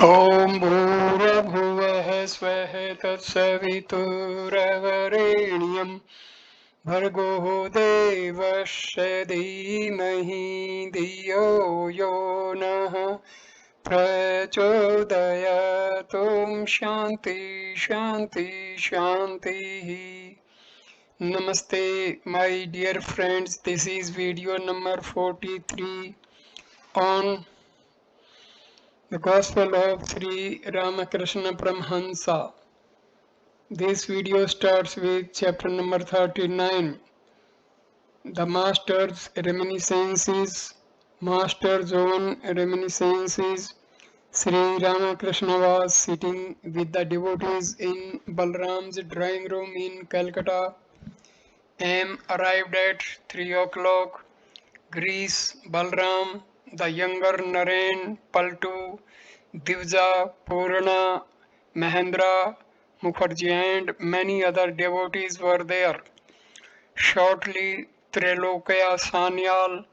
ॐ भूर्भुवः स्वः तत्सवितुर्वरेण्यं भर्गो देवस्य धीमहि धियो यो नः प्रचोदयात्। शान्ति शान्ति शान्तिः. Namaste, my dear friends. This is video number 43 on the Gospel of Sri Ramakrishna Parmahamsa. This video starts with chapter number 39, the Master's Reminiscences, Master's own reminiscences. Sri Ramakrishna was sitting with the devotees in Balram's drawing room in Calcutta. M arrived at 3 o'clock. Greece, Balram, the younger Naren, Paltu, Divja, Purna, Mahendra, Mukherjee and many other devotees were there. Shortly, Trilokya Sanyal,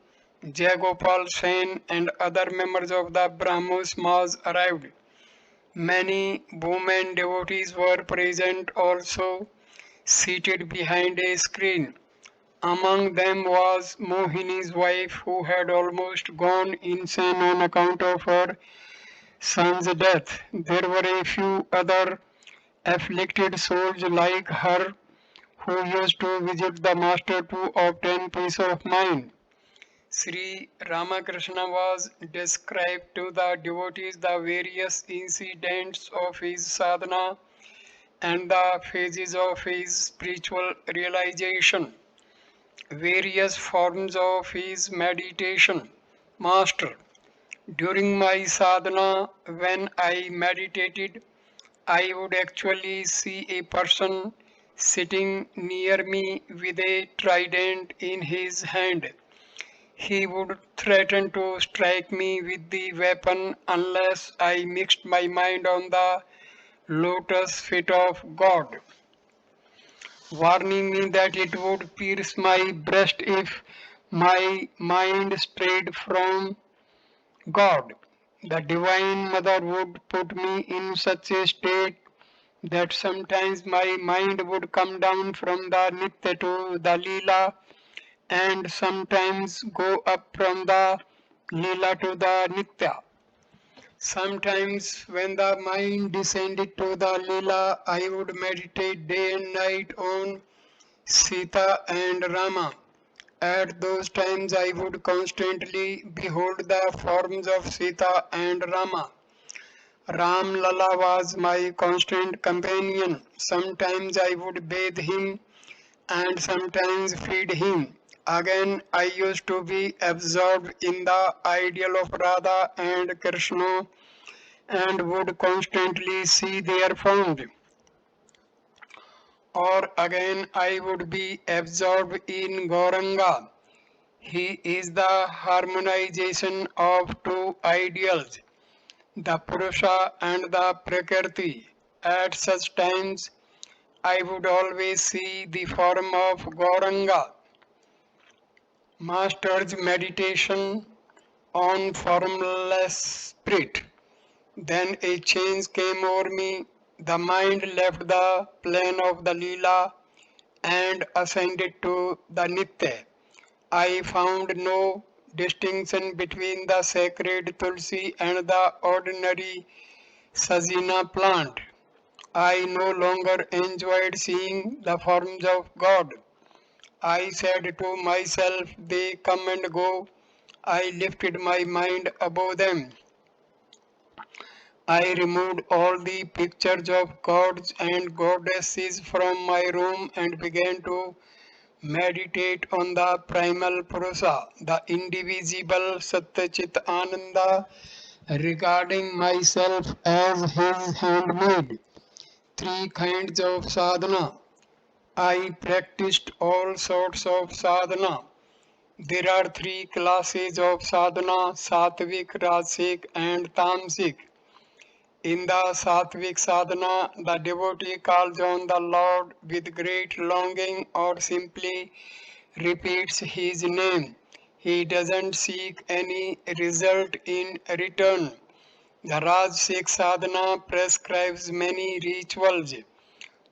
Jayagopal Sen and other members of the Brahmo Samaj arrived. Many women devotees were present also, seated behind a screen. Among them was Mohini's wife, who had almost gone insane on account of her son's death. There were a few other afflicted souls like her who used to visit the master to obtain peace of mind. Sri Ramakrishna was described to the devotees the various incidents of his sadhana and the phases of his spiritual realization. Various forms of his meditation. Master, during my sadhana, when I meditated, I would actually see a person sitting near me with a trident in his hand. He would threaten to strike me with the weapon unless I mixed my mind on the lotus feet of God, warning me that it would pierce my breast if my mind strayed from God. The Divine Mother would put me in such a state that sometimes my mind would come down from the Nitya to the Leela and sometimes go up from the Leela to the Nitya. Sometimes when the mind descended to the Leela, I would meditate day and night on Sita and Rama. At those times I would constantly behold the forms of Sita and Rama. Ram Lala was my constant companion. Sometimes I would bathe him and sometimes feed him. Again, I used to be absorbed in the ideal of Radha and Krishna and would constantly see their forms. Or again, I would be absorbed in Gauranga. He is the harmonization of two ideals, the Purusha and the Prakriti. At such times, I would always see the form of Gauranga. Master's meditation on formless spirit. Then a change came over me. The mind left the plane of the Leela and ascended to the Nitya. I found no distinction between the sacred Tulsi and the ordinary Sajina plant. I no longer enjoyed seeing the forms of God. I said to myself, they come and go. I lifted my mind above them. I removed all the pictures of gods and goddesses from my room and began to meditate on the primal Purusha, the indivisible Satyachit Ananda, regarding myself as his handmaid. Three kinds of sadhana. I practiced all sorts of sadhana. There are three classes of sadhana: sattvic, rajasic, and tamasic. In the sattvic sadhana, the devotee calls on the Lord with great longing or simply repeats his name. He doesn't seek any result in return. The Rajasic sadhana prescribes many rituals.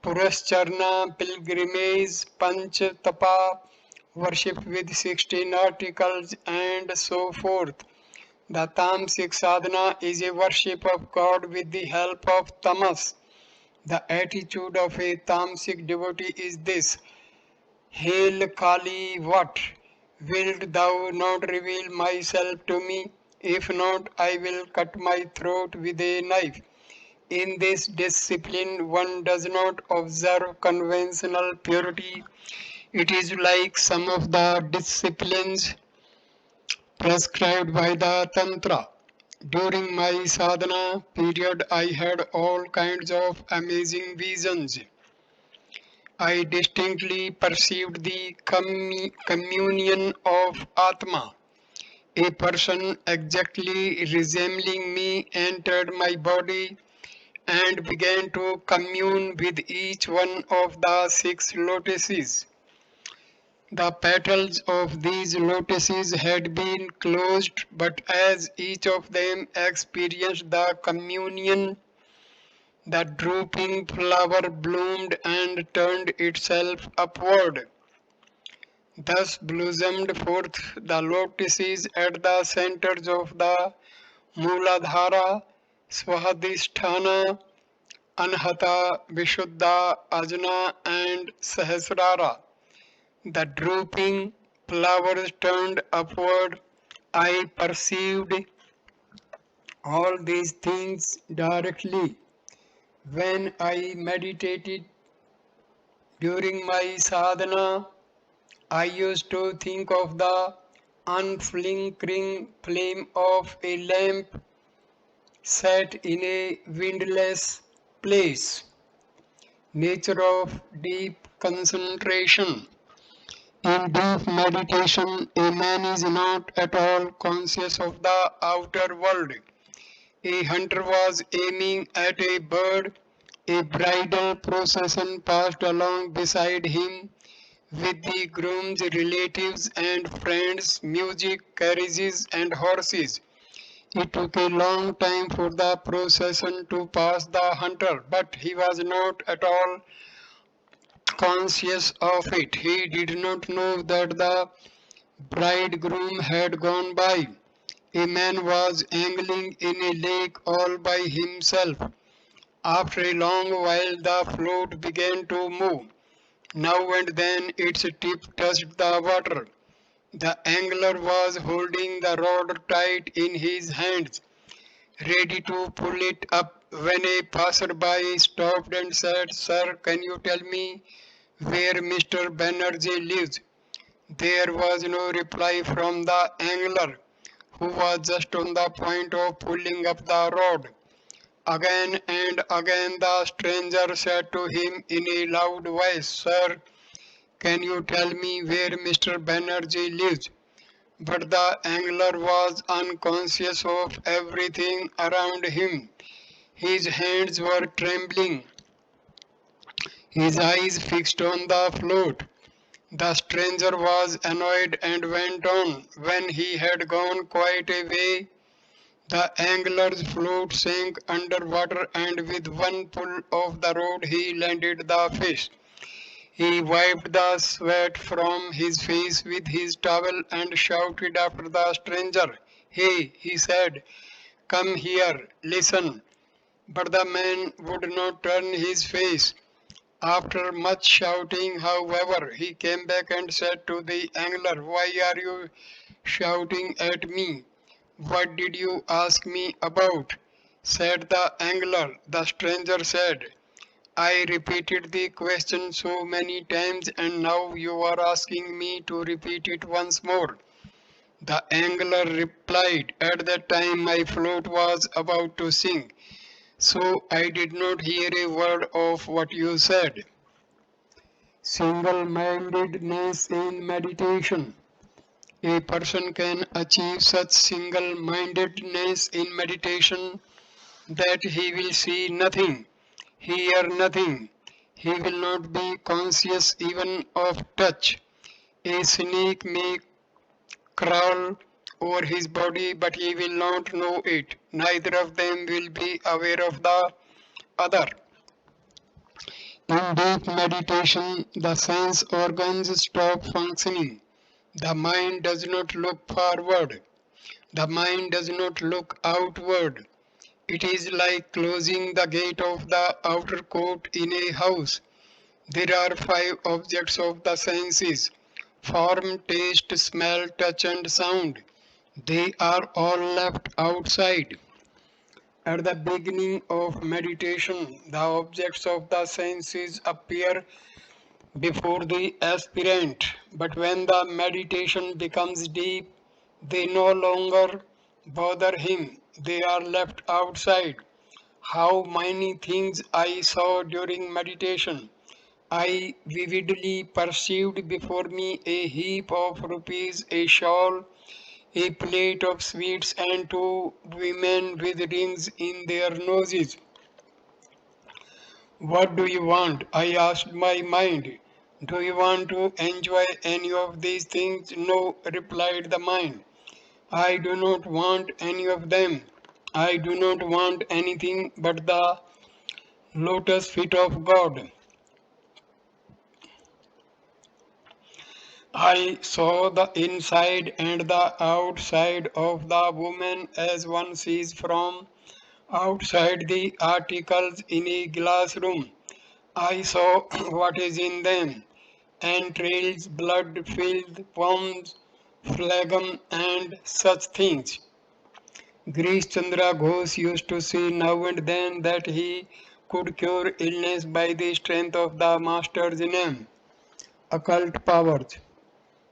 Purascharna, pilgrimage, Panch Tapa, worship with 16 articles, and so forth. The Tamasic sadhana is a worship of God with the help of tamas. The attitude of a Tamasic devotee is this: Hail Kali, what? Wilt thou not reveal myself to me? If not, I will cut my throat with a knife. In this discipline, one does not observe conventional purity. It is like some of the disciplines prescribed by the Tantra. During my sadhana period, I had all kinds of amazing visions. I distinctly perceived the communion of Atma. A person exactly resembling me entered my body and began to commune with each one of the 6 lotuses. The petals of these lotuses had been closed, but as each of them experienced the communion, the drooping flower bloomed and turned itself upward. Thus blossomed forth the lotuses at the centers of the Mooladhara, Swahadhisthana, Anhata, Vishuddha, Ajna, and Sahasrara. The drooping flowers turned upward. I perceived all these things directly. When I meditated during my sadhana, I used to think of the unflickering flame of a lamp set in a windless place. Nature of deep concentration. In deep meditation, a man is not at all conscious of the outer world. A hunter was aiming at a bird. A bridal procession passed along beside him with the groom's relatives and friends, music, carriages, and horses. It took a long time for the procession to pass the hunter, but he was not at all conscious of it. He did not know that the bridegroom had gone by. A man was angling in a lake all by himself. After a long while, the float began to move. Now and then its tip touched the water. The angler was holding the rod tight in his hands, ready to pull it up when a passerby stopped and said, "Sir, can you tell me where Mr. Banerjee lives?" There was no reply from the angler, who was just on the point of pulling up the rod. Again and again the stranger said to him in a loud voice, "Sir, can you tell me where Mr. Banerjee lives?" But the angler was unconscious of everything around him. His hands were trembling, his eyes fixed on the float. The stranger was annoyed and went on. When he had gone quite a way, the angler's float sank under water, and with one pull of the rod he landed the fish. He wiped the sweat from his face with his towel and shouted after the stranger. "Hey," he said, "come here, listen." But the man would not turn his face. After much shouting, however, he came back and said to the angler, "Why are you shouting at me? What did you ask me about?" Said the angler. The stranger said, "I repeated the question so many times and now you are asking me to repeat it once more." The angler replied, "At that time my float was about to sink, so I did not hear a word of what you said." Single-mindedness in meditation. A person can achieve such single-mindedness in meditation that he will see nothing, hear nothing. He will not be conscious even of touch. A snake may crawl over his body, but he will not know it. Neither of them will be aware of the other. In deep meditation, the sense organs stop functioning. The mind does not look forward. The mind does not look outward. It is like closing the gate of the outer court in a house. There are five objects of the senses: form, taste, smell, touch, and sound. They are all left outside. At the beginning of meditation, the objects of the senses appear before the aspirant, but when the meditation becomes deep, they no longer bother him. They are left outside. How many things I saw during meditation! I vividly perceived before me a heap of rupees, a shawl, a plate of sweets, and two women with rings in their noses. What do you want? I asked my mind. Do you want to enjoy any of these things? No, replied the mind. I do not want any of them. I do not want anything but the lotus feet of God. I saw the inside and the outside of the woman as one sees from outside the articles in a glass room. I saw what is in them: entrails, blood filled worms, phlegm, and such things. Girish Chandra Ghosh used to say now and then that he could cure illness by the strength of the master's name. Occult powers.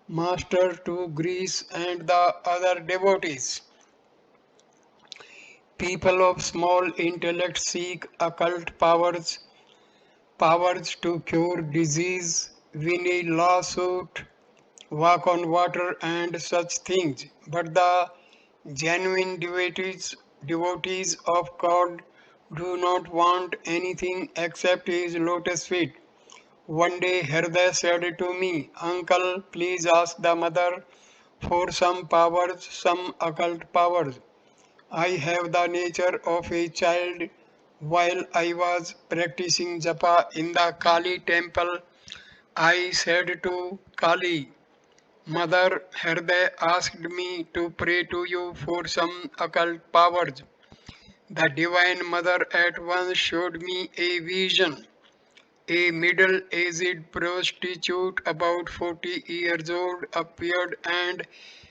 Master to Greece and the other devotees. People of small intellect seek occult powers to cure disease, win a lawsuit, walk on water, and such things. But the genuine devotees of God do not want anything except his lotus feet. One day Hriday said to me, Uncle, please ask the mother for some powers, some occult powers. I have the nature of a child. While I was practicing japa in the Kali temple, I said to Kali, Mother, Hriday asked me to pray to you for some occult powers. The Divine Mother at once showed me a vision. A middle-aged prostitute about 40 years old appeared and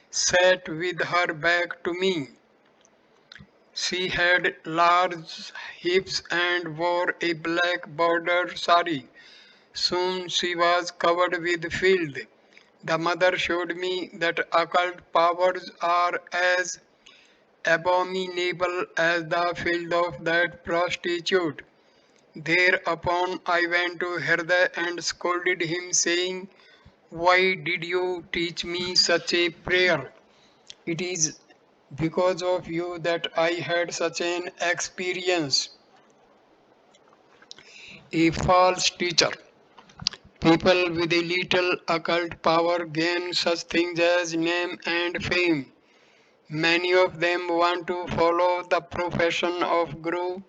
sat with her back to me. She had large hips and wore a black bordered sari. Soon she was covered with filth. The mother showed me that occult powers are as abominable as the filth of that prostitute. Thereupon I went to Hriday and scolded him, saying, Why did you teach me such a prayer? It is because of you that I had such an experience. A false teacher. People with a little occult power gain such things as name and fame. Many of them want to follow the profession of Guru,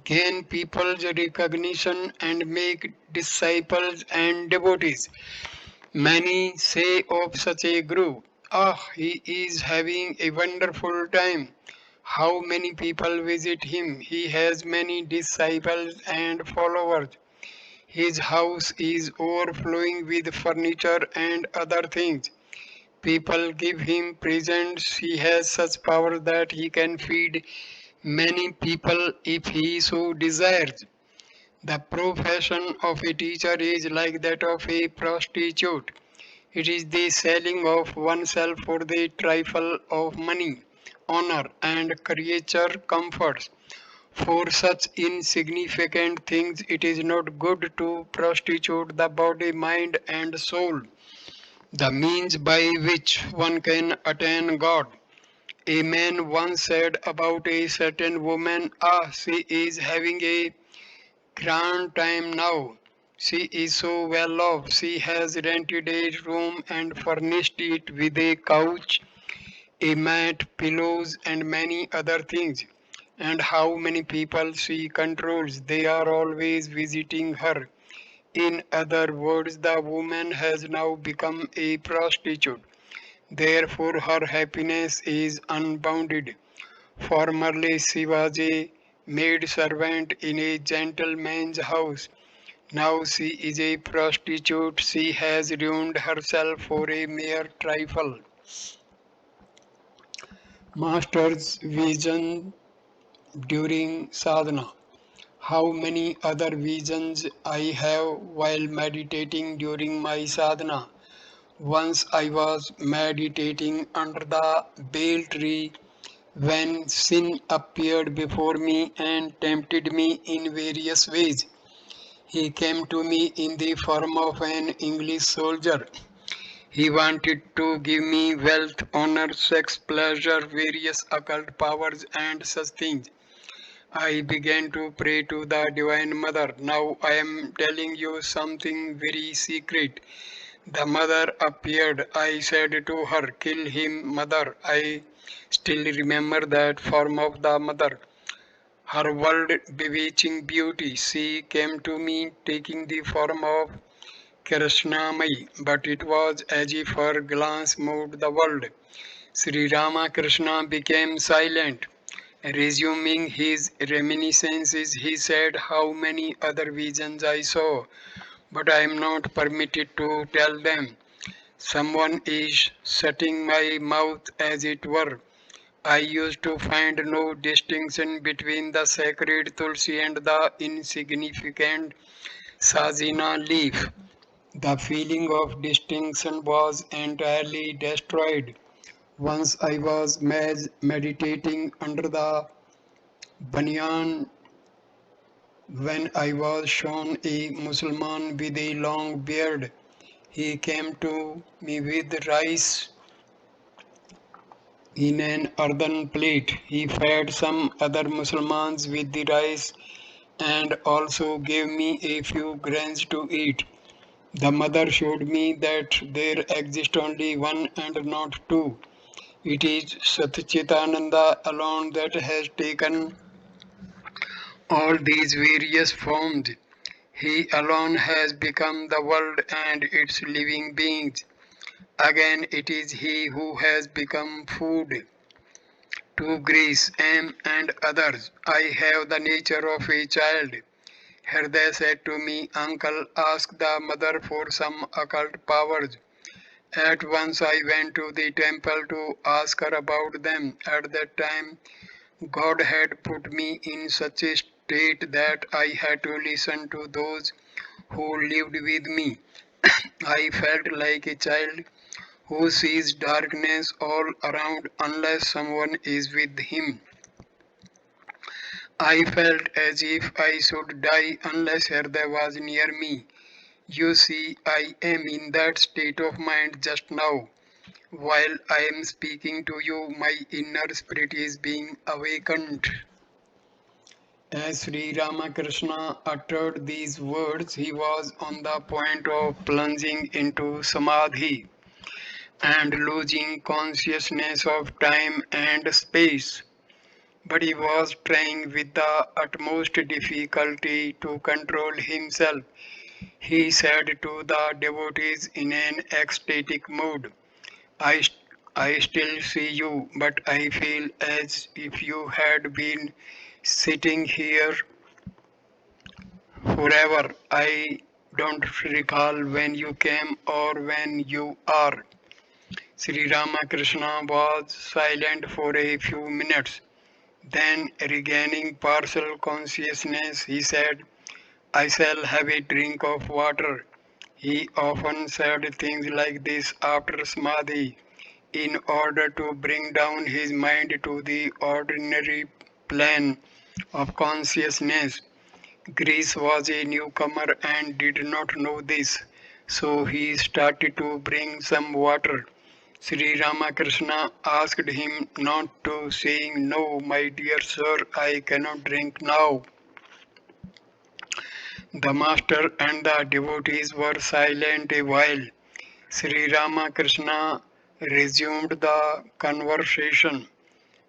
gain people's recognition, and make disciples and devotees. Many say of such a Guru, Ah, he is having a wonderful time. How many people visit him? He has many disciples and followers. His house is overflowing with furniture and other things. People give him presents. He has such power that he can feed many people if he so desires. The profession of a teacher is like that of a prostitute. It is the selling of oneself for the trifle of money, honor, and creature comforts. For such insignificant things, it is not good to prostitute the body, mind, and soul, the means by which one can attain God. A man once said about a certain woman, Ah, she is having a grand time now. She is so well off. She has rented a room and furnished it with a couch, a mat, pillows, and many other things. And how many people she controls, they are always visiting her. In other words, the woman has now become a prostitute. Therefore, her happiness is unbounded. Formerly, she was a maid servant in a gentleman's house. Now she is a prostitute. She has ruined herself for a mere trifle. Master's vision during sadhana. How many other visions I have while meditating during my sadhana. Once I was meditating under the bale tree when sin appeared before me and tempted me in various ways. He came to me in the form of an English soldier. He wanted to give me wealth, honor, sex, pleasure, various occult powers, and such things. I began to pray to the Divine Mother. Now I am telling you something very secret. The mother appeared. I said to her, kill him, mother. I still remember that form of the mother. Her world bewitching beauty. She came to me taking the form of Krishnamai, but it was as if her glance moved the world. Sri Ramakrishna became silent. Resuming his reminiscences, he said, how many other visions I saw, but I am not permitted to tell them. Someone is shutting my mouth as it were. I used to find no distinction between the sacred tulsi and the insignificant sajina leaf. The feeling of distinction was entirely destroyed. Once I was meditating under the banyan when I was shown a Mussulman with a long beard. He came to me with rice in an earthen plate. He fed some other Muslims with the rice and also gave me a few grains to eat. The mother showed me that there exists only one and not two. It is Satchitananda alone that has taken all these various forms. He alone has become the world and its living beings. Again, it is He who has become food to Greece, and others. I have the nature of a child. Hriday said to me, uncle, ask the mother for some occult powers. At once I went to the temple to ask her about them. At that time, God had put me in such a state that I had to listen to those who lived with me. I felt like a child who sees darkness all around unless someone is with him. I felt as if I should die unless Hriday was near me. You see, I am in that state of mind just now. While I am speaking to you, my inner spirit is being awakened. As Sri Ramakrishna uttered these words, he was on the point of plunging into samadhi and losing consciousness of time and space. But he was trying with the utmost difficulty to control himself. He said to the devotees in an ecstatic mood, I, I still see you, but I feel as if you had been sitting here forever. I don't recall when you came or when you are. Sri Ramakrishna was silent for a few minutes. Then, regaining partial consciousness, he said, I shall have a drink of water. He often said things like this after Samadhi in order to bring down his mind to the ordinary plane of consciousness. Greece was a newcomer and did not know this, so he started to bring some water. Sri Ramakrishna asked him not to, saying, no, my dear sir, I cannot drink now. The master and the devotees were silent a while. Sri Ramakrishna resumed the conversation.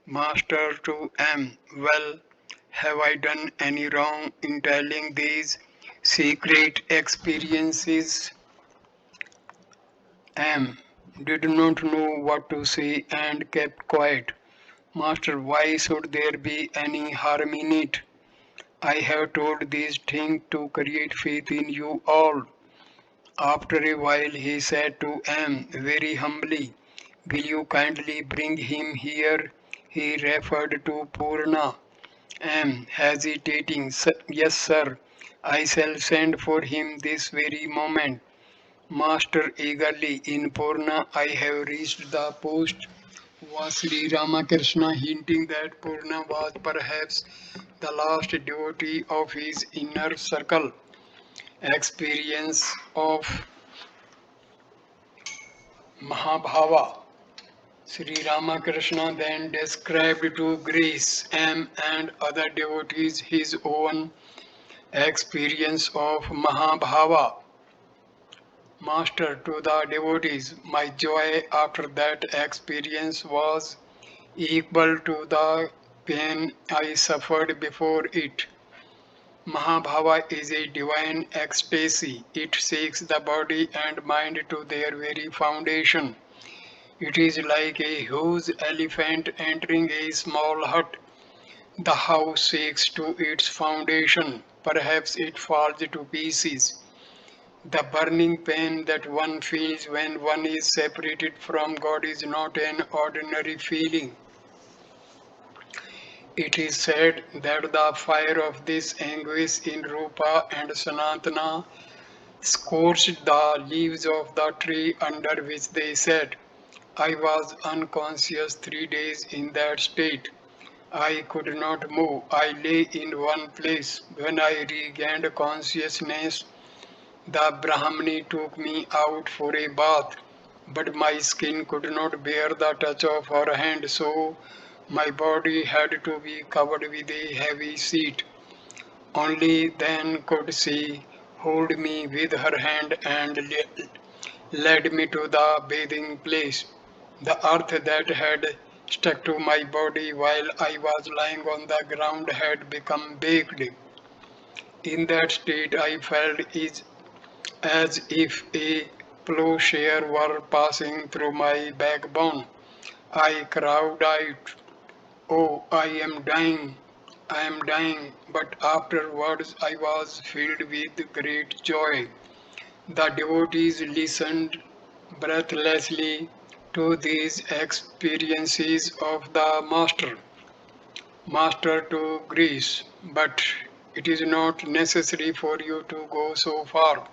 Master to M. Well, have I done any wrong in telling these secret experiences? M. Did not know what to say and kept quiet. Master, why should there be any harm in it? I have told these things to create faith in you all. After a while he said to M very humbly, will you kindly bring him here? He referred to Purna. M hesitating, yes sir, I shall send for him this very moment. Master eagerly, in Purna I have reached the post. Was Sri Ramakrishna hinting that Purna was perhaps the last devotee of his inner circle? Experience of Mahabhava. Sri Ramakrishna then described to Grace, M and other devotees his own experience of Mahabhava. Master, to the devotees, my joy after that experience was equal to the pain I suffered before it. Mahabhava is a divine ecstasy. It shakes the body and mind to their very foundation. It is like a huge elephant entering a small hut. The house shakes to its foundation. Perhaps it falls to pieces. The burning pain that one feels when one is separated from God is not an ordinary feeling. It is said that the fire of this anguish in Rupa and Sanatana scorched the leaves of the tree under which they sat. I was unconscious 3 days in that state. I could not move. I lay in one place. When I regained consciousness, the Brahmini took me out for a bath, but my skin could not bear the touch of her hand, so my body had to be covered with a heavy sheet. Only then could she hold me with her hand and led me to the bathing place. The earth that had stuck to my body while I was lying on the ground had become baked. In that state, I felt as if a plowshare were passing through my backbone. I cried out, oh, I am dying, I am dying. But afterwards I was filled with great joy. The devotees listened breathlessly to these experiences of the Master to Greece. But it is not necessary for you to go so far.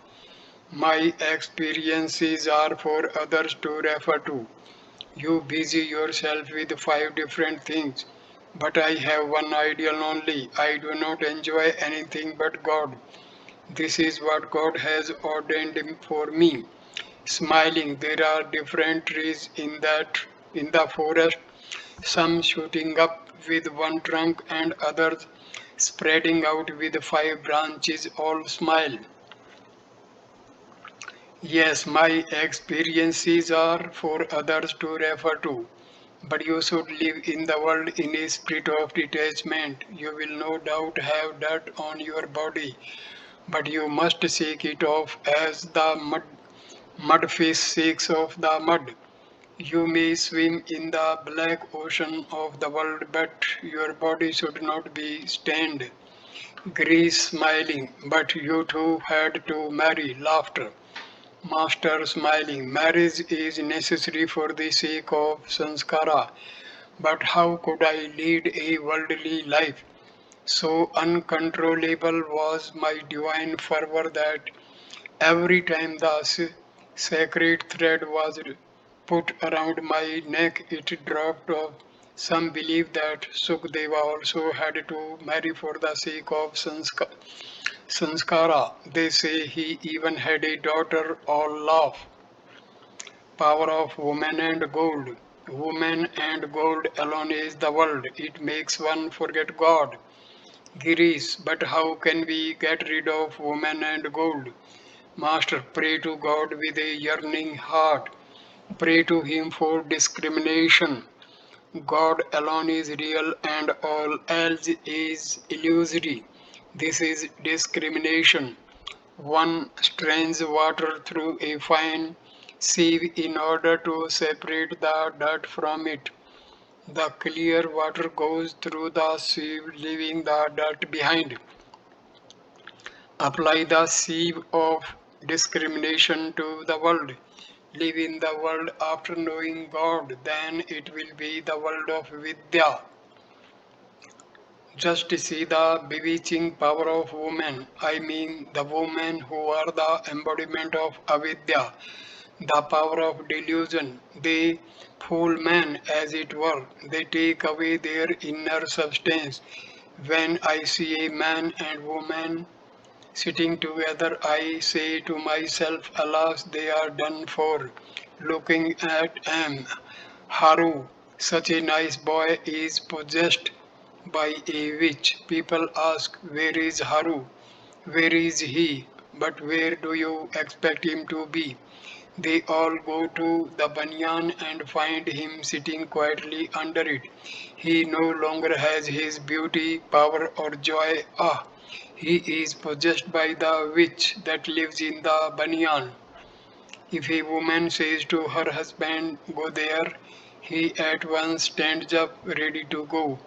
My experiences are for others to refer to. You busy yourself with 5 different things, but I have one ideal only. I do not enjoy anything but God. This is what God has ordained for me. Smiling, there are different trees in the forest, some shooting up with one trunk and others spreading out with 5 branches, all smile. Yes, my experiences are for others to refer to. But you should live in the world in a spirit of detachment. You will no doubt have dirt on your body, but you must shake it off as the mudfish shakes off the mud. You may swim in the black ocean of the world, but your body should not be stained. Greece smiling, but you too had to marry. Laughter. Master smiling. Marriage is necessary for the sake of sanskara. But how could I lead a worldly life? So uncontrollable was my divine fervor that every time the sacred thread was put around my neck, it dropped off. Some believe that Sukdeva also had to marry for the sake of sanskara. They say he even had a daughter. All laugh. Power of woman and gold. Woman and gold alone is the world. It makes one forget God. Girish, but how can we get rid of woman and gold? Master, pray to God with a yearning heart. Pray to him for discrimination. God alone is real and all else is illusory. This is discrimination. One strains water through a fine sieve in order to separate the dirt from it. The clear water goes through the sieve, leaving the dirt behind. Apply the sieve of discrimination to the world. Live in the world after knowing God, then it will be the world of Vidya. Just see the bewitching power of women. I mean the women who are the embodiment of avidya, the power of delusion. They fool men as it were. They take away their inner substance. When I see a man and woman sitting together, I say to myself, alas, they are done for. Looking at Haru, such a nice boy, is possessed by a witch. People ask, where is Haru? Where is he? But where do you expect him to be? They all go to the banyan and find him sitting quietly under it. He no longer has his beauty, power, or joy. Ah, he is possessed by the witch that lives in the banyan. If a woman says to her husband, go there, he at once stands up ready to go.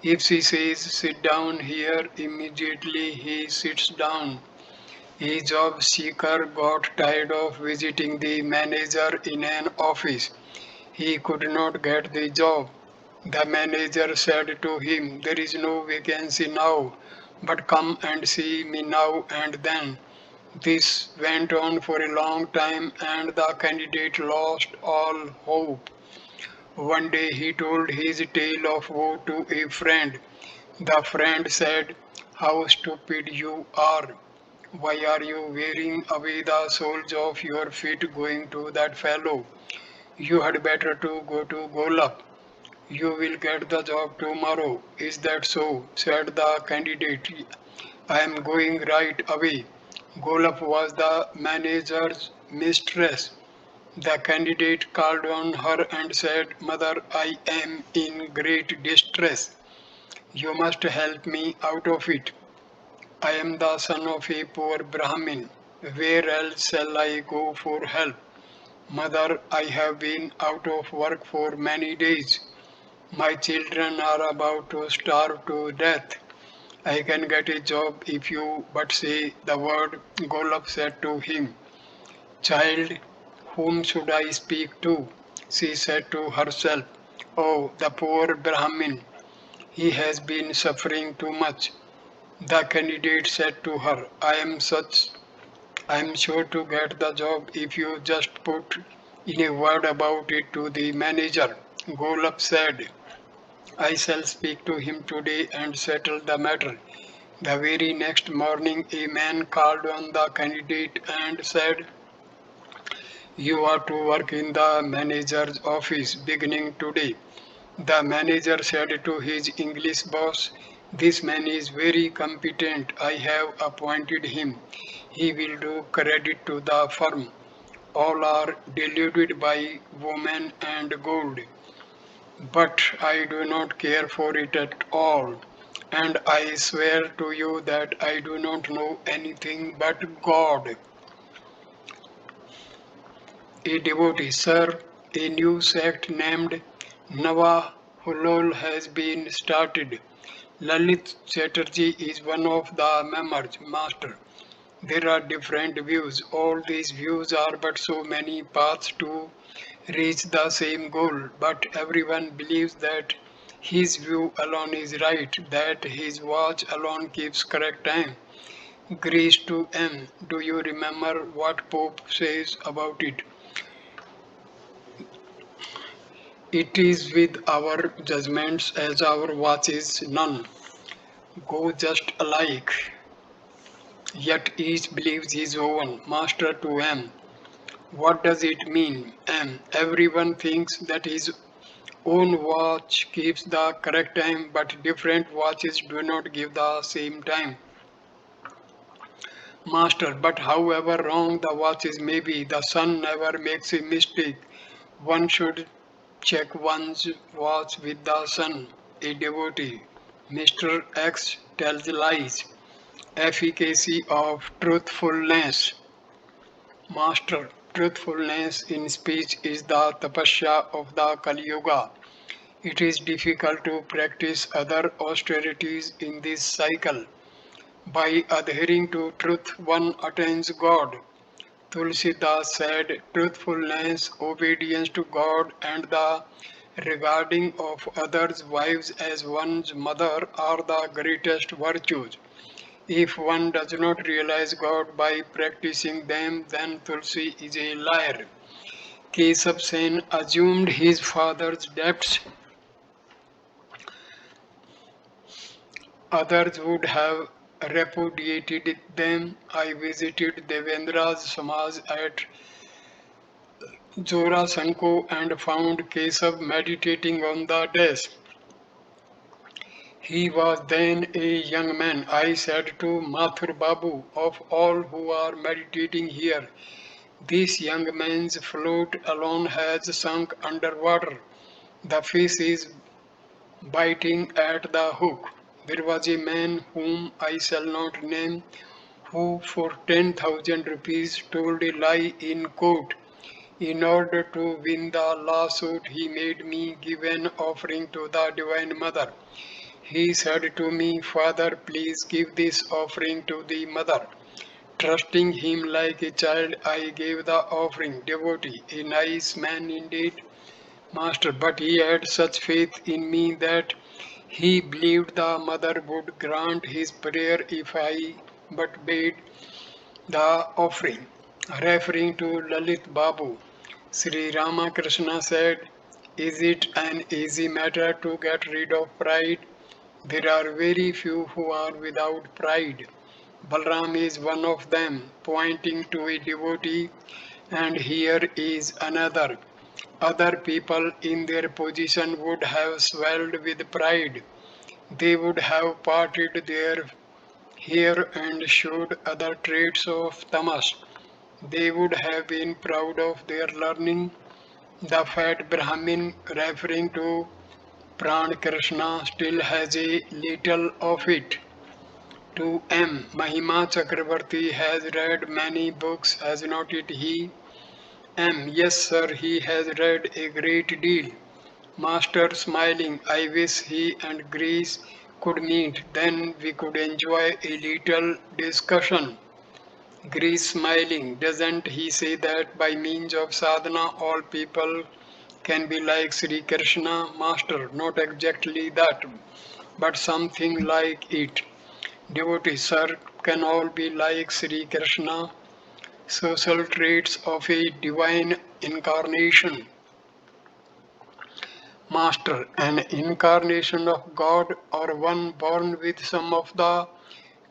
If she says, sit down here, immediately he sits down. A job seeker got tired of visiting the manager in an office. He could not get the job. The manager said to him, there is no vacancy now, but come and see me now and then. This went on for a long time and the candidate lost all hope. One day he told his tale of woe to a friend. The friend said, how stupid you are. Why are you wearing away the soles of your feet going to that fellow? You had better to go to Golap. You will get the job tomorrow. Is that so? Said the candidate. I am going right away. Golap was the manager's mistress. The candidate called on her and said, Mother, I am in great distress. You must help me out of it. I am the son of a poor Brahmin. Where else shall I go for help? Mother, I have been out of work for many days. My children are about to starve to death. I can get a job if you but say the word. Golab said to him. Child, whom should I speak to? She said to herself. Oh, the poor Brahmin. He has been suffering too much. The candidate said to her, I am sure to get the job if you just put in a word about it to the manager. Golab said, I shall speak to him today and settle the matter. The very next morning a man called on the candidate and said, you are to work in the manager's office beginning today. The manager said to his English boss, this man is very competent. I have appointed him. He will do credit to the firm. All are deluded by woman and gold. But I do not care for it at all. And I swear to you that I do not know anything but God. A devotee, sir, a new sect named Nava Hulol has been started. Lalit Chatterjee is one of the members, master. There are different views. All these views are but so many paths to reach the same goal, but everyone believes that his view alone is right, that his watch alone keeps correct time. Greece to M. Do you remember what Pope says about it? It is with our judgments as our watches, none go just alike, yet each believes his own. Master to M. What does it mean? M. Everyone thinks that his own watch keeps the correct time, but different watches do not give the same time. Master, but however wrong the watches may be, the sun never makes a mistake. One should check one's watch with the sun. A devotee, Mr. X tells lies. Efficacy of truthfulness. Master, truthfulness in speech is the tapasya of the Kali Yuga. It is difficult to practice other austerities in this cycle. By adhering to truth, one attains God. Tulsidas said, truthfulness, obedience to God, and the regarding of others' wives as one's mother are the greatest virtues. If one does not realize God by practicing them, then Tulsi is a liar. Kesab Sen assumed his father's debts. Others would have repudiated them. I visited Devendra's Samaj at Jorasanko and found Kesab meditating on the desk. He was then a young man. I said to Mathur Babu, of all who are meditating here, this young man's float alone has sunk under water. The fish is biting at the hook. There was a man whom I shall not name who for 10,000 rupees told a lie in court. In order to win the lawsuit, he made me give an offering to the Divine Mother. He said to me, Father, please give this offering to the Mother. Trusting him like a child, I gave the offering. Devotee, a nice man indeed, Master, but he had such faith in me that he believed the Mother would grant his prayer if I but paid the offering. Referring to Lalit Babu, Sri Ramakrishna said, is it an easy matter to get rid of pride? There are very few who are without pride. Balram is one of them, pointing to a devotee, and here is another. Other people in their position would have swelled with pride. They would have parted their hair and showed other traits of tamas. They would have been proud of their learning. The fat Brahmin, referring to Pran Krishna, still has a little of it. To M. Mahima Chakravarti has read many books, has not it he? M. Yes, sir, he has read a great deal. Master smiling, I wish he and Greece could meet, then we could enjoy a little discussion. Greece smiling, doesn't he say that by means of sadhana all people can be like Sri Krishna? Master, not exactly that, but something like it. Devotee, sir, can all be like Sri Krishna? Social traits of a divine incarnation. Master, an incarnation of God or one born with some of the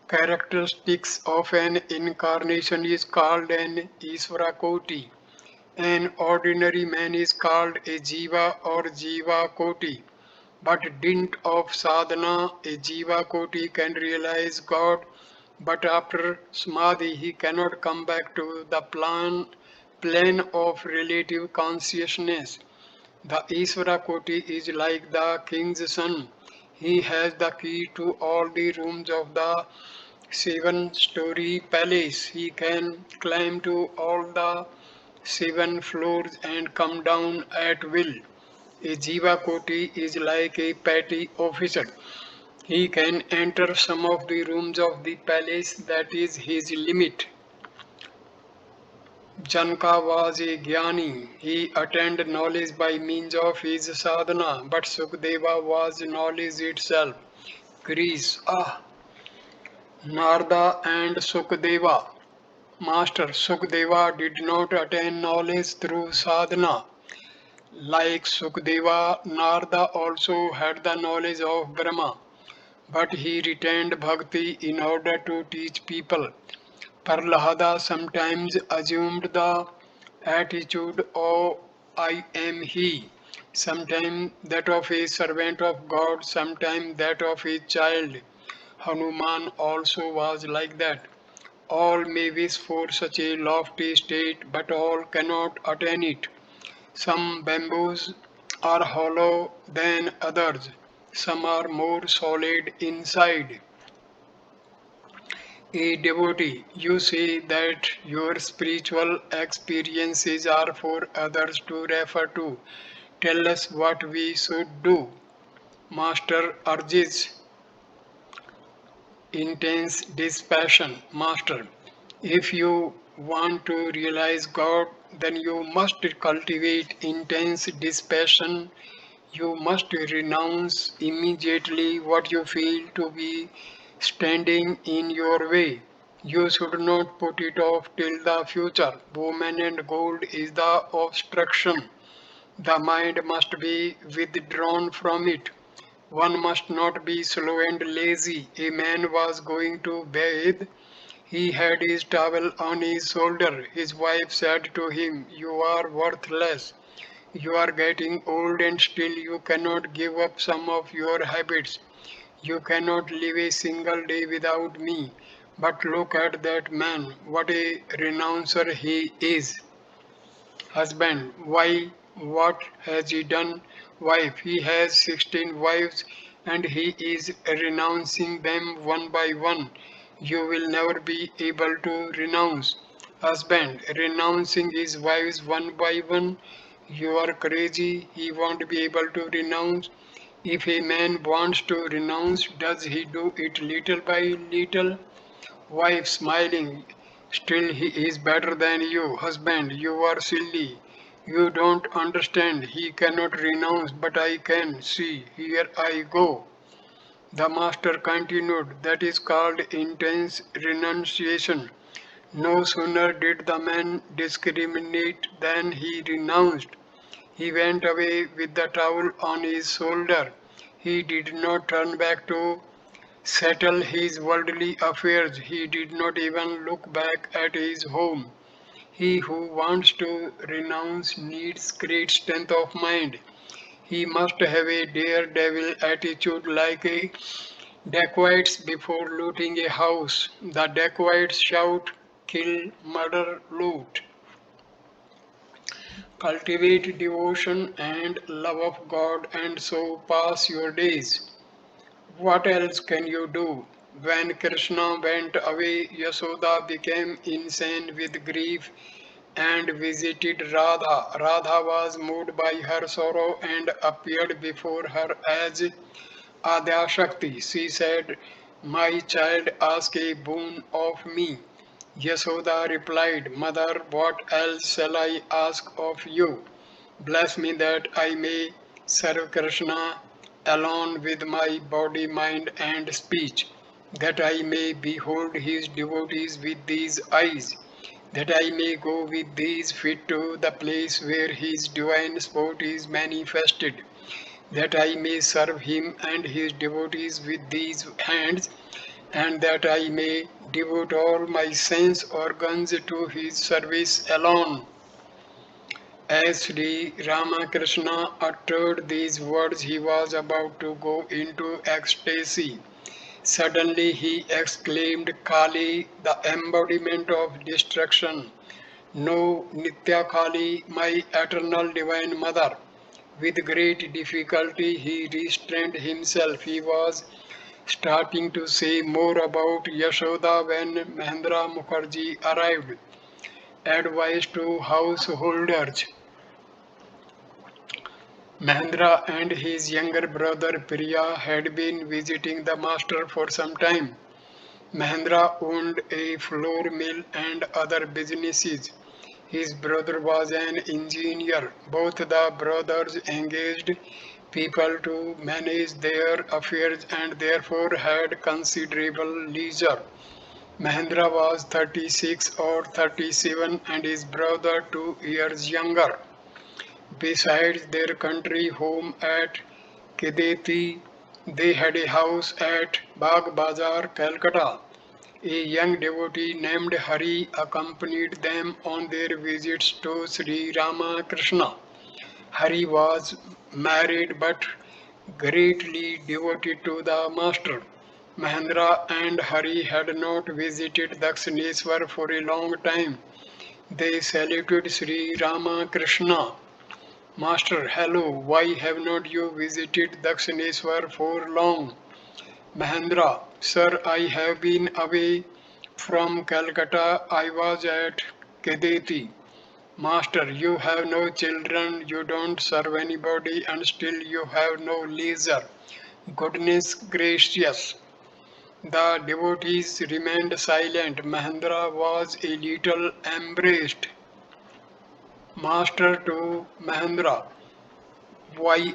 characteristics of an incarnation is called an Isvara Koti. An ordinary man is called a Jiva or Jiva Koti. But dint of sadhana, a Jiva Koti can realize God, but after Samadhi he cannot come back to the plane of relative consciousness. The Isvara Koti is like the king's son. He has the key to all the rooms of the 7-story palace. He can climb to all the 7 floors and come down at will. A Jiva Koti is like a petty officer. He can enter some of the rooms of the palace, that is his limit. Janka was a Jnani. He attained knowledge by means of his sadhana, but Sukadeva was knowledge itself. Greece, Narda and Sukadeva. Master Sukadeva did not attain knowledge through sadhana. Like Sukadeva, Narda also had the knowledge of Brahma, but he retained bhakti in order to teach people. Prahlada sometimes assumed the attitude of I am he, sometimes that of a servant of God, sometimes that of a child. Hanuman also was like that. All may wish for such a lofty state, but all cannot attain it. Some bamboos are hollow than others. Some are more solid inside. A devotee, you say that your spiritual experiences are for others to refer to. Tell us what we should do. Master urges intense dispassion. Master, if you want to realize God, then you must cultivate intense dispassion. You must renounce immediately what you feel to be standing in your way. You should not put it off till the future. Woman and gold is the obstruction. The mind must be withdrawn from it. One must not be slow and lazy. A man was going to bathe. He had his towel on his shoulder. His wife said to him, "You are worthless. You are getting old and still you cannot give up some of your habits. You cannot live a single day without me. But look at that man. What a renouncer he is." Husband, why? What has he done? Wife, he has 16 wives and he is renouncing them one by one. You will never be able to renounce. Husband, renouncing his wives one by one. You are crazy. He won't be able to renounce. If a man wants to renounce, does he do it little by little? Wife smiling, still he is better than you. Husband, you are silly. You don't understand. He cannot renounce, but I can. See, here I go. The master continued, that is called intense renunciation. No sooner did the man discriminate than he renounced. He went away with the towel on his shoulder. He did not turn back to settle his worldly affairs. He did not even look back at his home. He who wants to renounce needs great strength of mind. He must have a daredevil attitude like a dacoits before looting a house. The dacoits shout, kill, murder, loot. Cultivate devotion and love of God and so pass your days. What else can you do? When Krishna went away, Yasoda became insane with grief and visited Radha. Radha was moved by her sorrow and appeared before her as Adyashakti. She said, "My child, ask a boon of me." Yasoda replied, "Mother, what else shall I ask of you? Bless me that I may serve Krishna alone with my body, mind, and speech, that I may behold his devotees with these eyes, that I may go with these feet to the place where his divine sport is manifested, that I may serve him and his devotees with these hands, and that I may devote all my sense organs to his service alone." As Sri Ramakrishna uttered these words, he was about to go into ecstasy. Suddenly he exclaimed, "Kali, the embodiment of destruction! No, Nitya Kali, my eternal divine mother!" With great difficulty he restrained himself. He was starting to say more about Yashoda when Mahendra Mukherjee arrived. Advice to householders. Mahendra and his younger brother Priya had been visiting the master for some time. Mahendra owned a flour mill and other businesses. His brother was an engineer. Both the brothers engaged people to manage their affairs and therefore had considerable leisure. Mahendra was 36 or 37 and his brother 2 years younger. Besides their country home at Kedeti, they had a house at Bagh Bazar, Calcutta. A young devotee named Hari accompanied them on their visits to Sri Ramakrishna. Hari was married but greatly devoted to the master. Mahendra and Hari had not visited Dakshineswar for a long time. They saluted Sri Ramakrishna. Master, hello, why have not you visited Dakshineshwar for long? Mahendra, sir, I have been away from Calcutta. I was at Gadadhara. Master, you have no children, you don't serve anybody, and still you have no leisure. Goodness gracious! The devotees remained silent. Mahendra was a little embarrassed. Master to Mahendra, why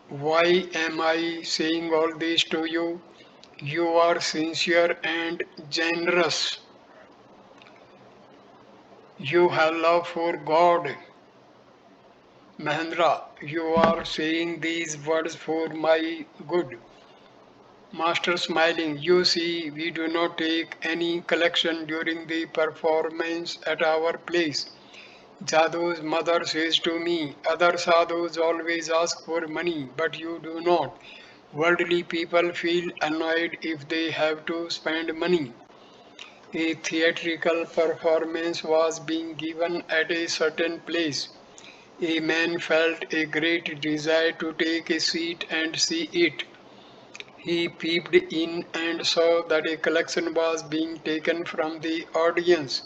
why am I saying all this to you? You are sincere and generous. You have love for God. Mahendra, you are saying these words for my good. Master smiling, you see, we do not take any collection during the performance at our place. Jadu's mother says to me, other sadhus always ask for money, but you do not. Worldly people feel annoyed if they have to spend money. A theatrical performance was being given at a certain place. A man felt a great desire to take a seat and see it. He peeped in and saw that a collection was being taken from the audience.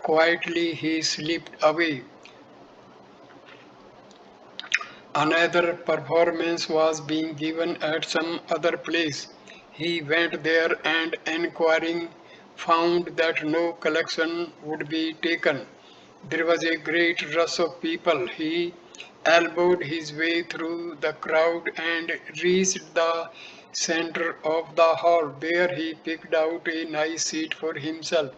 Quietly he slipped away. Another performance was being given at some other place. He went there and inquiring found that no collection would be taken. There was a great rush of people. He elbowed his way through the crowd and reached the center of the hall. There he picked out a nice seat for himself,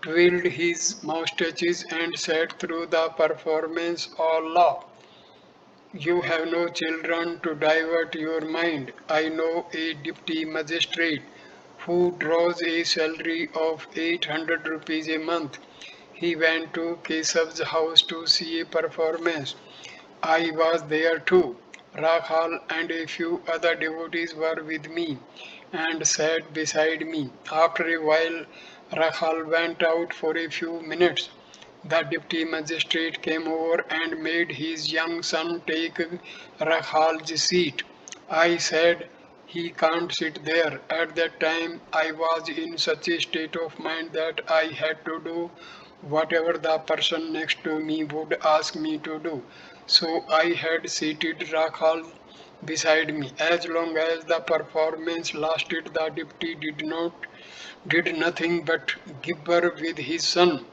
twirled his moustaches and sat through the performance all laughed. You have no children to divert your mind. I know a deputy magistrate who draws a salary of 800 rupees a month. He went to Kesav's house to see a performance. I was there too. Rakhal and a few other devotees were with me and sat beside me. After a while, Rakhal went out for a few minutes. The deputy magistrate came over and made his young son take Rakhal's seat. I said, he can't sit there. At that time, I was in such a state of mind that I had to do whatever the person next to me would ask me to do. So I had seated Rakhal beside me. As long as the performance lasted, the deputy did nothing but gibber with his son.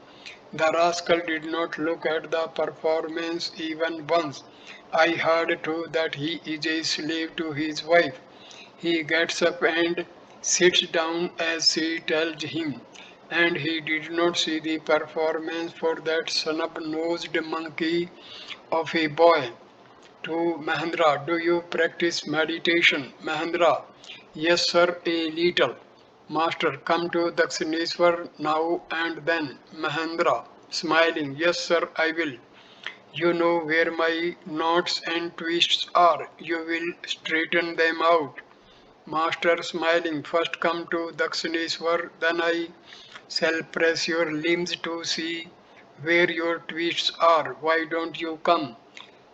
The rascal did not look at the performance even once. I heard too that he is a slave to his wife. He gets up and sits down as she tells him, and he did not see the performance for that snub-nosed monkey of a boy. To Mahendra, do you practice meditation? Mahendra, yes sir, a little. Master, come to Dakshineshwar now and then. Mahendra, smiling, yes sir, I will. You know where my knots and twists are. You will straighten them out. Master, smiling, first come to Dakshineshwar, then I shall press your limbs to see where your twists are. Why don't you come?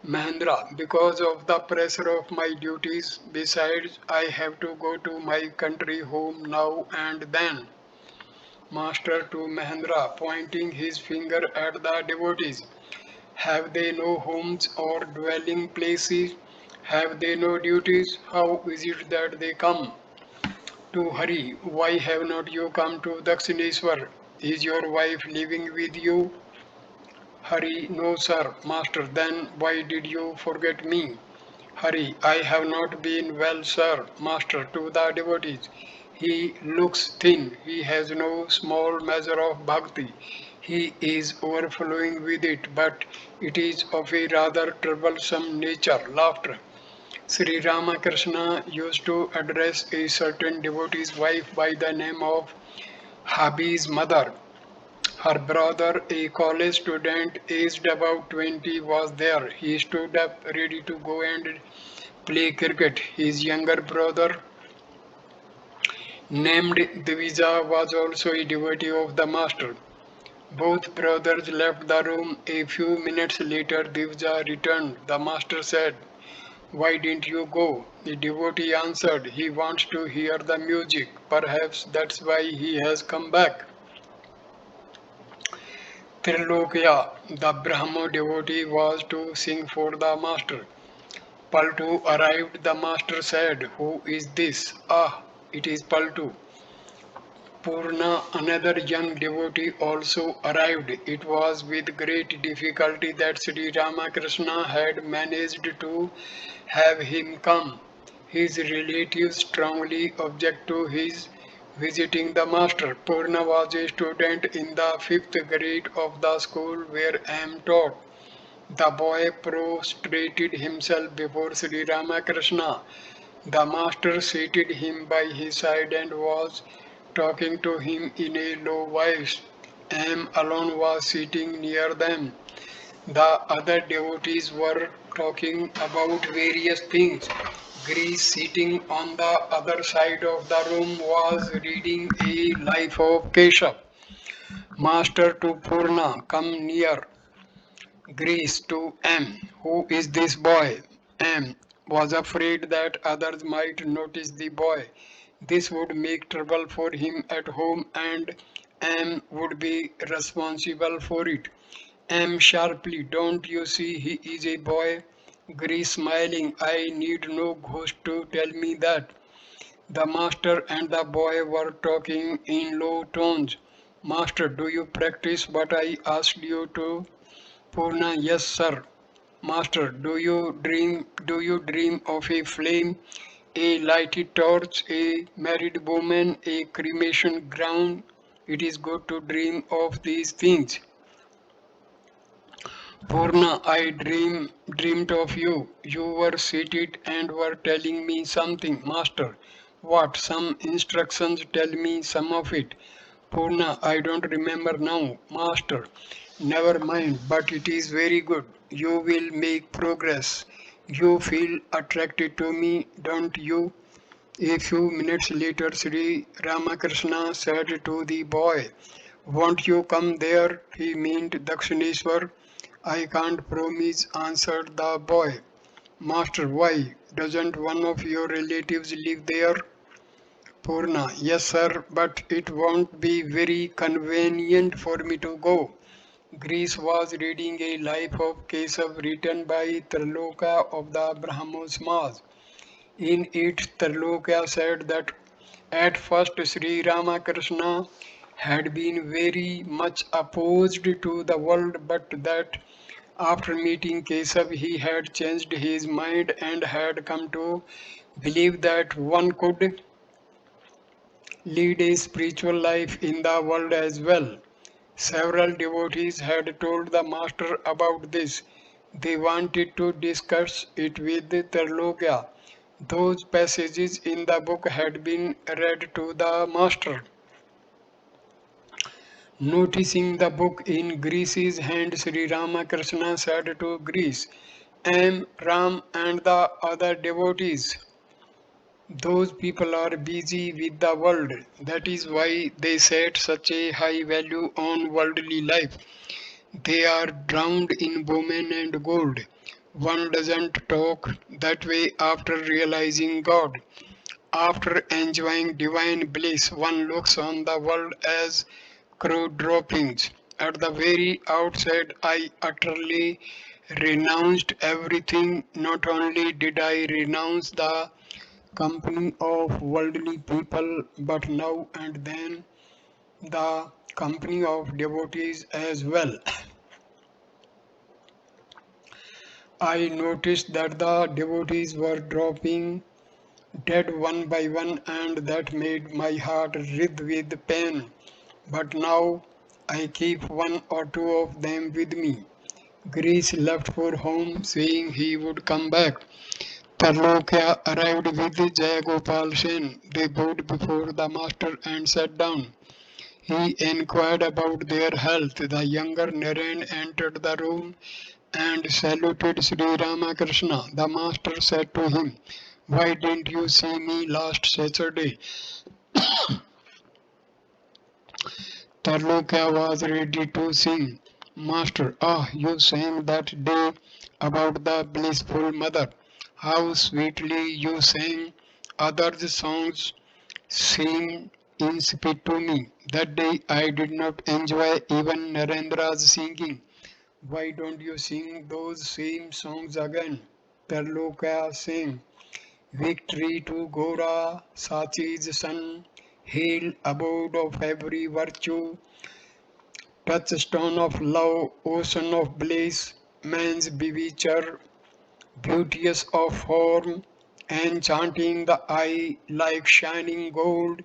Mahendra, because of the pressure of my duties, besides, I have to go to my country home now and then. Master to Mahendra, pointing his finger at the devotees. Have they no homes or dwelling places? Have they no duties? How is it that they come? To Hari, why have not you come to Dakshineshwar? Is your wife living with you? Hari, no sir, master, then why did you forget me? Hari, I have not been well, sir, master, to the devotees. He looks thin, he has no small measure of bhakti. He is overflowing with it, but it is of a rather troublesome nature. Laughter. Sri Ramakrishna used to address a certain devotee's wife by the name of Habi's mother. Her brother, a college student aged about 20, was there. He stood up ready to go and play cricket. His younger brother, named Divija, was also a devotee of the master. Both brothers left the room. A few minutes later, Divja returned. The master said, "Why didn't you go?" The devotee answered, "He wants to hear the music. Perhaps that's why he has come back." Trilokya, the Brahmo devotee, was to sing for the master. Paltu arrived. The master said, "Who is this?" "Ah, it is Paltu." Purna, another young devotee, also arrived. It was with great difficulty that Sri Ramakrishna had managed to have him come. His relatives strongly object to his visiting the master. Purna was a student in the fifth grade of the school where I am taught. The boy prostrated himself before Sri Ramakrishna. The master seated him by his side and was talking to him in a low voice. M alone was sitting near them. The other devotees were talking about various things. Greece, sitting on the other side of the room, was reading a life of Keshav. Master to Purna, "Come near." Greece to M. "Who is this boy?" M was afraid that others might notice the boy. This would make trouble for him at home and M would be responsible for it. M sharply, "Don't you see he is a boy?" Greece smiling, "I need no ghost to tell me that." The master and the boy were talking in low tones. "Master, do you practice what I asked you to?" Purna, "Yes, sir." "Master, do you dream of a flame, a lighted torch, a married woman, a cremation ground?" "It is good to dream of these things." "Purna, I dreamed of you. You were seated and were telling me something." "Master, what? Some instructions, tell me some of it." "Purna, I don't remember now." "Master, never mind, but it is very good. You will make progress. You feel attracted to me, don't you?" A few minutes later, Sri Ramakrishna said to the boy, "Won't you come there?" He meant Dakshineshwar. "I can't promise," answered the boy. "Master, why? Doesn't one of your relatives live there?" Purna, "Yes, sir, but it won't be very convenient for me to go." Greece was reading a life of Kesav written by Trilokya of the Brahmosmas. In it, Trilokya said that at first Sri Ramakrishna had been very much opposed to the world, but that after meeting Kesav he had changed his mind and had come to believe that one could lead a spiritual life in the world as well. Several devotees had told the master about this. They wanted to discuss it with Trilokya. Those passages in the book had been read to the master. Noticing the book in Greece's hand, Sri Ramakrishna said to Greece, "M, Ram, and the other devotees, those people are busy with the world. That is why they set such a high value on worldly life. They are drowned in women and gold. One doesn't talk that way after realizing God. After enjoying divine bliss, one looks on the world as crow droppings. At the very outset, I utterly renounced everything. Not only did I renounce the company of worldly people, but now and then the company of devotees as well." I noticed that the devotees were dropping dead one by one, and that made my heart writhe with pain. But now I keep one or two of them with me. Greece left for home, saying he would come back. Tarlokya arrived with Jayagopal Sen. They bowed before the master and sat down. He inquired about their health. The younger Naren entered the room and saluted Sri Ramakrishna. The master said to him, "Why didn't you see me last Saturday?" Tarloka was ready to sing. Master, you sang that day about the blissful mother. How sweetly you sang. Others' songs seemed insipid to me. That day I did not enjoy even Narendra's singing. Why don't you sing those same songs again? Tarloka sang. Victory to Gora, Sachi's son, hail abode of every virtue, touchstone of love, ocean of bliss, man's bewitcher, beauteous of form, enchanting the eye like shining gold,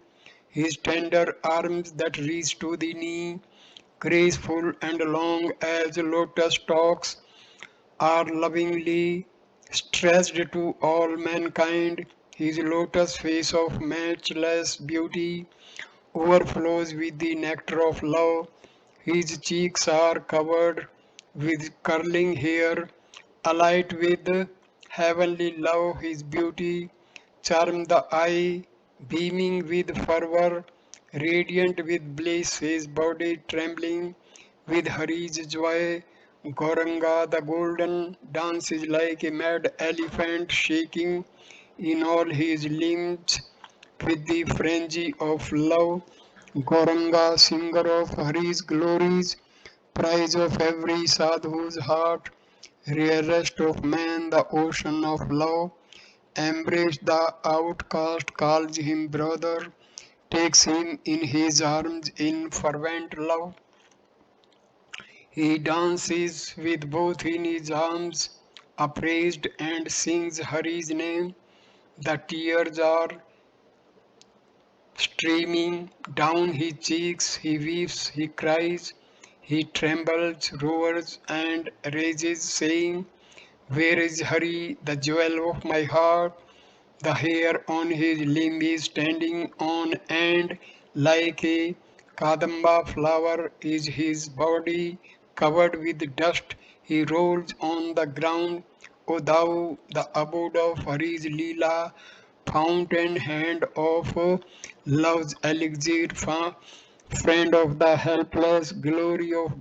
his tender arms that reach to the knee, graceful and long as lotus stalks, are lovingly stretched to all mankind. His lotus face of matchless beauty overflows with the nectar of love. His cheeks are covered with curling hair, alight with heavenly love. His beauty charms the eye, beaming with fervor, radiant with bliss. His body trembling with Hari's joy. Gauranga the golden dances like a mad elephant, shaking in all his limbs with the frenzy of love. Gauranga, singer of Hari's glories, prize of every sadhu's heart, rarest of man, the ocean of love, embrace the outcast, calls him brother, takes him in his arms in fervent love. He dances with both in his arms, appraised and sings Hari's name. The tears are streaming down his cheeks, he weeps, he cries, he trembles, roars, and rages, saying, where is Hari, the jewel of my heart? The hair on his limb is standing on end like a kadamba flower is his body covered with dust. He rolls on the ground. O thou, the abode of Hari's Leela, fountain hand of love's elixir, friend of the helpless, glory of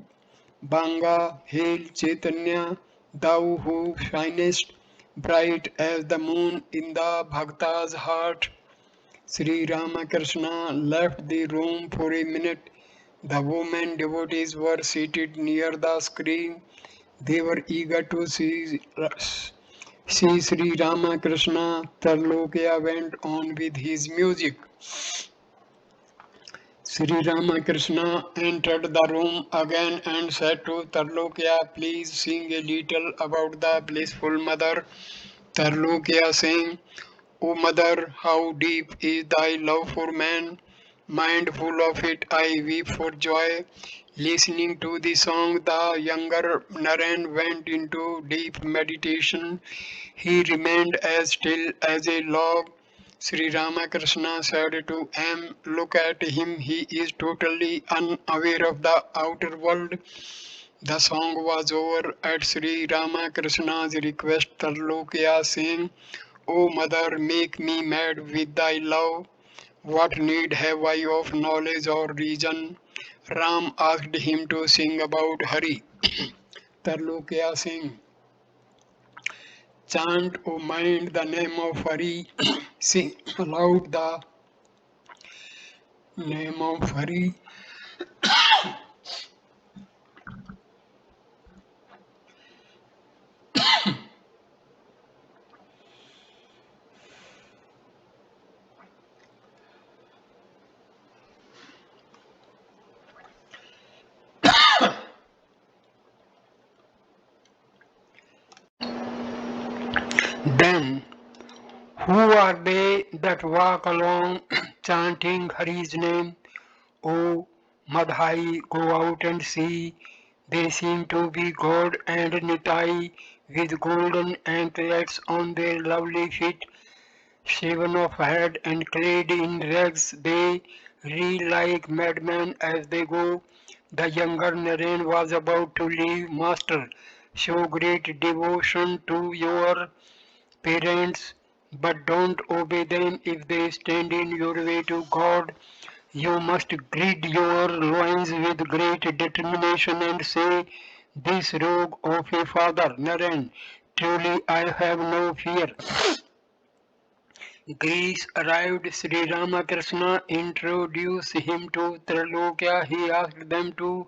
Banga, hail Chaitanya, thou who shinest bright as the moon in the Bhakta's heart. Sri Ramakrishna left the room for a minute. The women devotees were seated near the screen. They were eager to see Sri Ramakrishna. Tarlokya went on with his music. Sri Ramakrishna entered the room again and said to Tarlokya, please sing a little about the blissful mother. Tarlokya sang, O mother, how deep is thy love for man. Mindful of it, I weep for joy. Listening to the song, the younger Naren went into deep meditation. He remained as still as a log. Sri Ramakrishna said to M, look at him, he is totally unaware of the outer world. The song was over at Sri Ramakrishna's request. Tarlokya saying, O mother, make me mad with thy love. What need have I of knowledge or reason? Ram asked him to sing about Hari. Tarlokya saying, chant, O mind, the name of Hari. Sing aloud the name of Hari. Then, who are they that walk along chanting Hari's name? O Madhai, go out and see. They seem to be God and Nitai with golden anklets on their lovely feet, shaven of head and clad in rags. They reel like madmen as they go. The younger Naren was about to leave. Master, show great devotion to your parents, but don't obey them if they stand in your way to God. You must gird your loins with great determination and say, this rogue of a father, Naren, truly I have no fear. Greece arrived. Sri Ramakrishna introduced him to Trilokya. He asked them to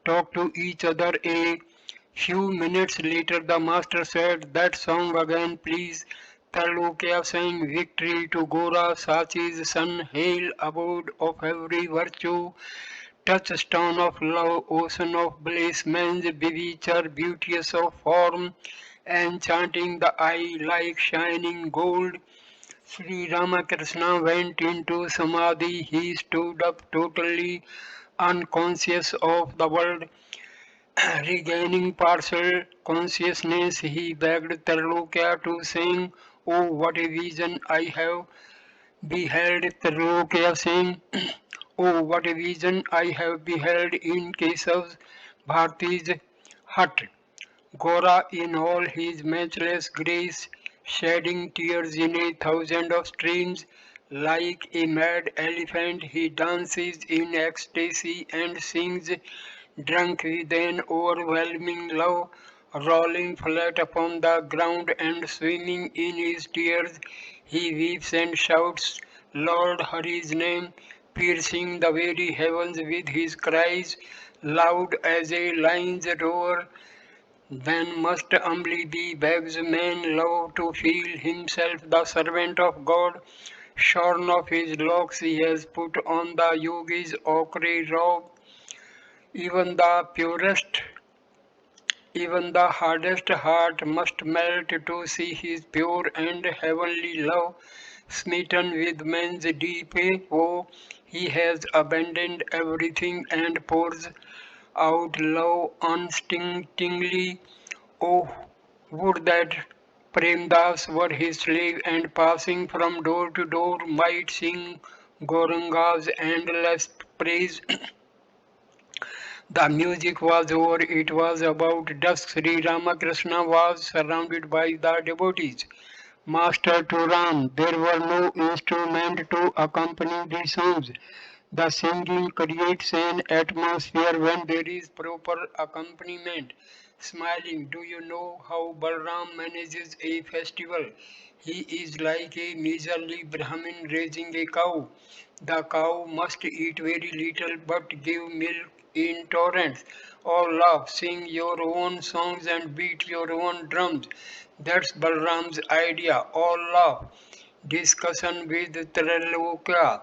talk to each other. A few minutes later, the master said, that song again, please. Trilokya sang victory to Gora, Sachi's son, hail abode of every virtue, touchstone of love, ocean of bliss, man's bewitcher, beauteous of form, enchanting the eye like shining gold. Sri Ramakrishna went into Samadhi. He stood up totally unconscious of the world. Regaining partial consciousness, he begged Trilokya to sing, oh, what a vision I have beheld. Trilokya sang, oh, what a vision I have beheld in Kesav's Bharti's hut. Gora in all his matchless grace, shedding tears in a thousand of streams, like a mad elephant he dances in ecstasy and sings, drunk with an overwhelming love, rolling flat upon the ground and swimming in his tears, he weeps and shouts, Lord Hari's name, piercing the very heavens with his cries, loud as a lion's roar. Then must humbly be begs man love to feel himself the servant of God. Shorn of his locks he has put on the yogi's ochre robe. Even the purest, even the hardest heart must melt to see his pure and heavenly love. Smitten with man's deep woe, he has abandoned everything and pours out love unstintingly. Oh, would that Premdas were his slave and passing from door to door might sing Gauranga's endless praise. The music was over, it was about dusk. Sri Ramakrishna was surrounded by the devotees. Master to Ram, there were no instrument to accompany the songs. The singing creates an atmosphere when there is proper accompaniment. Smiling, do you know how Balram manages a festival? He is like a miserly Brahmin raising a cow. The cow must eat very little but give milk in torrents. All laugh, sing your own songs and beat your own drums. That's Balram's idea. All laugh. Discussion with Trilokya.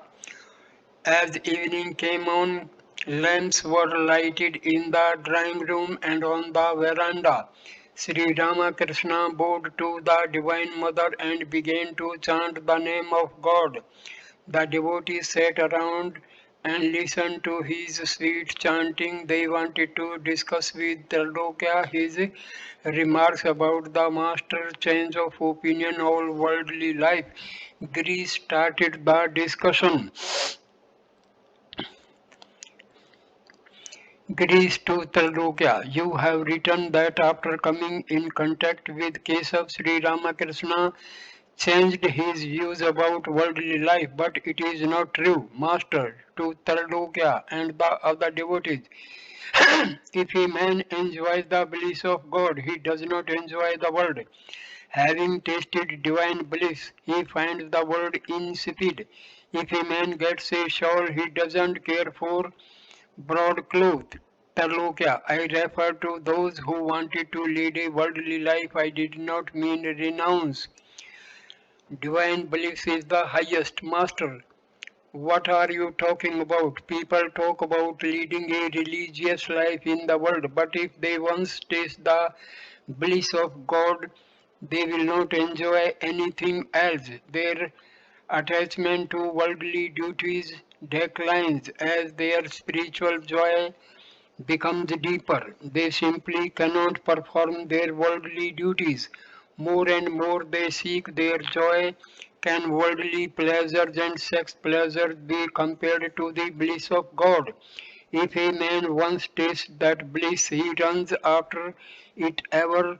As evening came on, lamps were lighted in the drawing room and on the veranda. Sri Ramakrishna bowed to the Divine Mother and began to chant the name of God. The devotees sat around and listened to his sweet chanting. They wanted to discuss with Trilokya his remarks about the master's change of opinion on worldly life. Greece started the discussion. Greece to Trilokya. You have written that after coming in contact with Kesav, Sri Ramakrishna changed his views about worldly life, but it is not true, Master, to Trilokya and the other devotees. If a man enjoys the bliss of God, he does not enjoy the world. Having tasted divine bliss, he finds the world insipid. If a man gets a shawl, he doesn't care for broadcloth. Tarlokya, I refer to those who wanted to lead a worldly life. I did not mean renounce. Divine bliss is the highest master. What are you talking about? People talk about leading a religious life in the world, but if they once taste the bliss of God, they will not enjoy anything else. Their attachment to worldly duties declines as their spiritual joy becomes deeper. They simply cannot perform their worldly duties. More and more they seek their joy. Can worldly pleasures and sex pleasures be compared to the bliss of God? If a man once tastes that bliss, he runs after it ever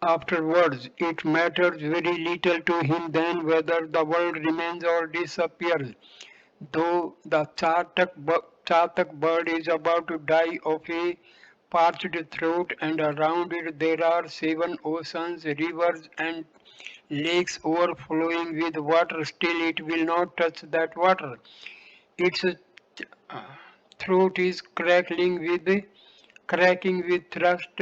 afterwards. It matters very little to him then whether the world remains or disappears. Though the chatak bird is about to die of a parched throat, and around it there are seven oceans, rivers, and lakes overflowing with water, still it will not touch that water. Its throat is cracking with thirst,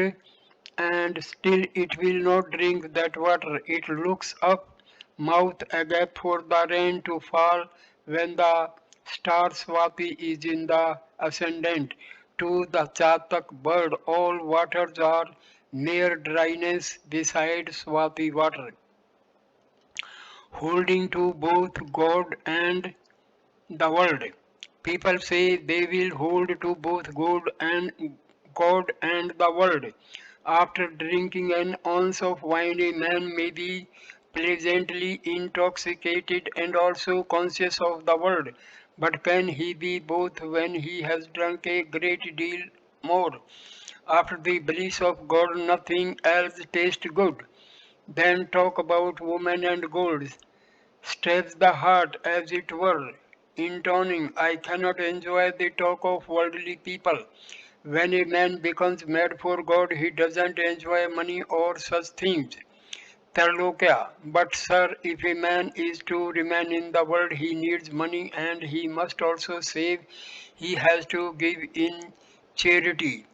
and still it will not drink that water. It looks up, mouth agape for the rain to fall when the star Swati is in the ascendant. To the Chatak bird, all waters are mere dryness beside Swati water, holding to both God and the world. People say they will hold to both God and the world. After drinking an ounce of wine, a man may be pleasantly intoxicated and also conscious of the world. But can he be both when he has drunk a great deal more? After the bliss of God, nothing else tastes good. Then talk about woman and gold. Stabs the heart, as it were, intoning, I cannot enjoy the talk of worldly people. When a man becomes mad for God, he doesn't enjoy money or such things. Terlokya. But sir, if a man is to remain in the world, he needs money and he must also save. He has to give in charity.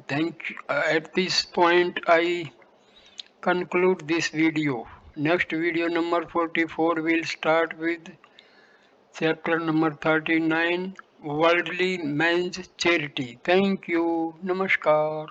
Thank you. At this point, I conclude this video. Next video number 44 will start with chapter number 39, Worldly Man's Charity. Thank you. Namaskar.